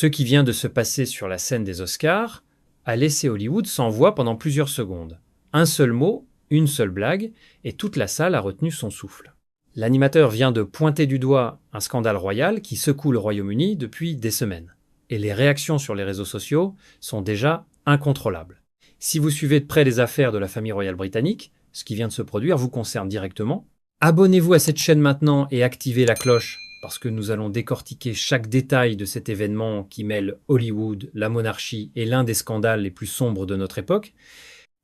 Ce qui vient de se passer sur la scène des Oscars a laissé Hollywood sans voix pendant plusieurs secondes. Un seul mot, une seule blague, et toute la salle a retenu son souffle. L'animateur vient de pointer du doigt un scandale royal qui secoue le Royaume-Uni depuis des semaines. Et les réactions sur les réseaux sociaux sont déjà incontrôlables. Si vous suivez de près les affaires de la famille royale britannique, ce qui vient de se produire vous concerne directement. Abonnez-vous à cette chaîne maintenant et activez la cloche, parce que nous allons décortiquer chaque détail de cet événement qui mêle Hollywood, la monarchie et l'un des scandales les plus sombres de notre époque.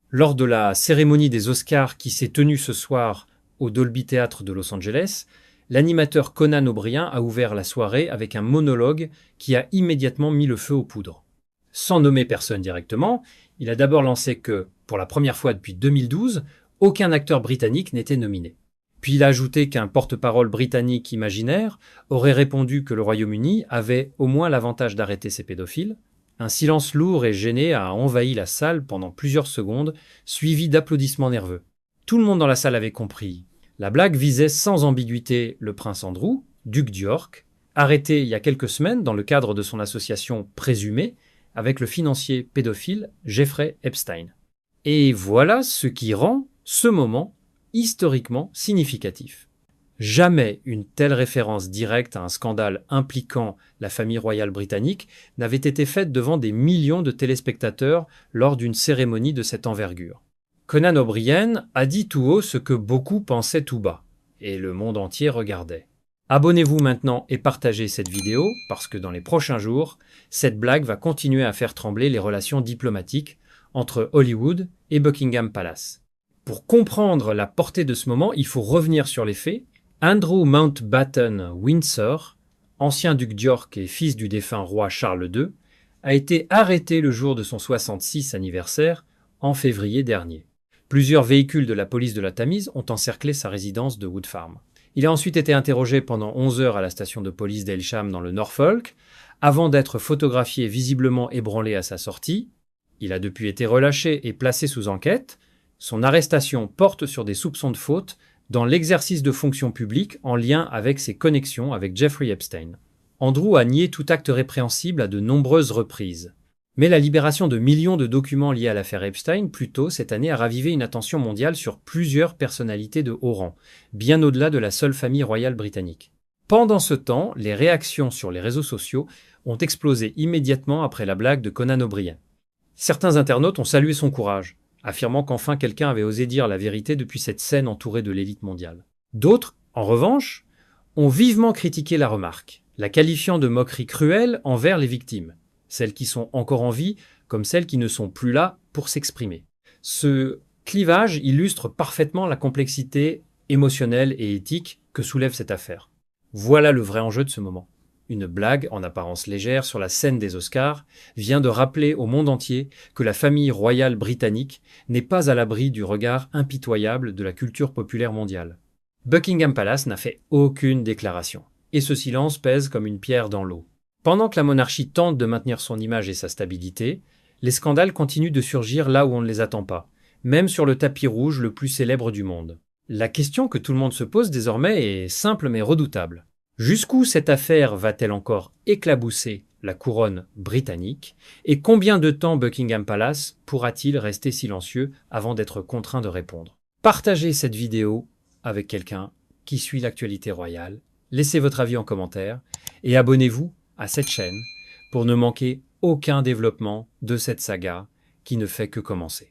Lors de la cérémonie des Oscars qui s'est tenue ce soir au Dolby Theatre de Los Angeles, l'animateur Conan O'Brien a ouvert la soirée avec un monologue qui a immédiatement mis le feu aux poudres. Sans nommer personne directement, il a d'abord lancé que, pour la première fois depuis 2012, aucun acteur britannique n'était nominé. Puis il a ajouté qu'un porte-parole britannique imaginaire aurait répondu que le Royaume-Uni avait au moins l'avantage d'arrêter ces pédophiles. Un silence lourd et gêné a envahi la salle pendant plusieurs secondes, suivi d'applaudissements nerveux. Tout le monde dans la salle avait compris. La blague visait sans ambiguïté le prince Andrew, duc d'York, arrêté il y a quelques semaines dans le cadre de son association présumée avec le financier pédophile Jeffrey Epstein. Et voilà ce qui rend ce moment historiquement significatif. Jamais une telle référence directe à un scandale impliquant la famille royale britannique n'avait été faite devant des millions de téléspectateurs lors d'une cérémonie de cette envergure. Conan O'Brien a dit tout haut ce que beaucoup pensaient tout bas, et le monde entier regardait. Abonnez-vous maintenant et partagez cette vidéo, parce que dans les prochains jours, cette blague va continuer à faire trembler les relations diplomatiques entre Hollywood et Buckingham Palace. Pour comprendre la portée de ce moment, il faut revenir sur les faits. Andrew Mountbatten Windsor, ancien duc d'York et fils du défunt roi Charles II, a été arrêté le jour de son 66 anniversaire en février dernier. Plusieurs véhicules de la police de la Tamise ont encerclé sa résidence de Wood Farm. Il a ensuite été interrogé pendant 11 heures à la station de police d'Elsham dans le Norfolk, avant d'être photographié visiblement ébranlé à sa sortie. Il a depuis été relâché et placé sous enquête. Son arrestation porte sur des soupçons de faute dans l'exercice de fonctions publiques en lien avec ses connexions avec Jeffrey Epstein. Andrew a nié tout acte répréhensible à de nombreuses reprises. Mais la libération de millions de documents liés à l'affaire Epstein, plus tôt cette année, a ravivé une attention mondiale sur plusieurs personnalités de haut rang, bien au-delà de la seule famille royale britannique. Pendant ce temps, les réactions sur les réseaux sociaux ont explosé immédiatement après la blague de Conan O'Brien. Certains internautes ont salué son courage, affirmant qu'enfin quelqu'un avait osé dire la vérité depuis cette scène entourée de l'élite mondiale. D'autres, en revanche, ont vivement critiqué la remarque, la qualifiant de moquerie cruelle envers les victimes, celles qui sont encore en vie comme celles qui ne sont plus là pour s'exprimer. Ce clivage illustre parfaitement la complexité émotionnelle et éthique que soulève cette affaire. Voilà le vrai enjeu de ce moment. Une blague, en apparence légère, sur la scène des Oscars, vient de rappeler au monde entier que la famille royale britannique n'est pas à l'abri du regard impitoyable de la culture populaire mondiale. Buckingham Palace n'a fait aucune déclaration, et ce silence pèse comme une pierre dans l'eau. Pendant que la monarchie tente de maintenir son image et sa stabilité, les scandales continuent de surgir là où on ne les attend pas, même sur le tapis rouge le plus célèbre du monde. La question que tout le monde se pose désormais est simple mais redoutable. Jusqu'où cette affaire va-t-elle encore éclabousser la couronne britannique et combien de temps Buckingham Palace pourra-t-il rester silencieux avant d'être contraint de répondre? Partagez cette vidéo avec quelqu'un qui suit l'actualité royale, laissez votre avis en commentaire et abonnez-vous à cette chaîne pour ne manquer aucun développement de cette saga qui ne fait que commencer.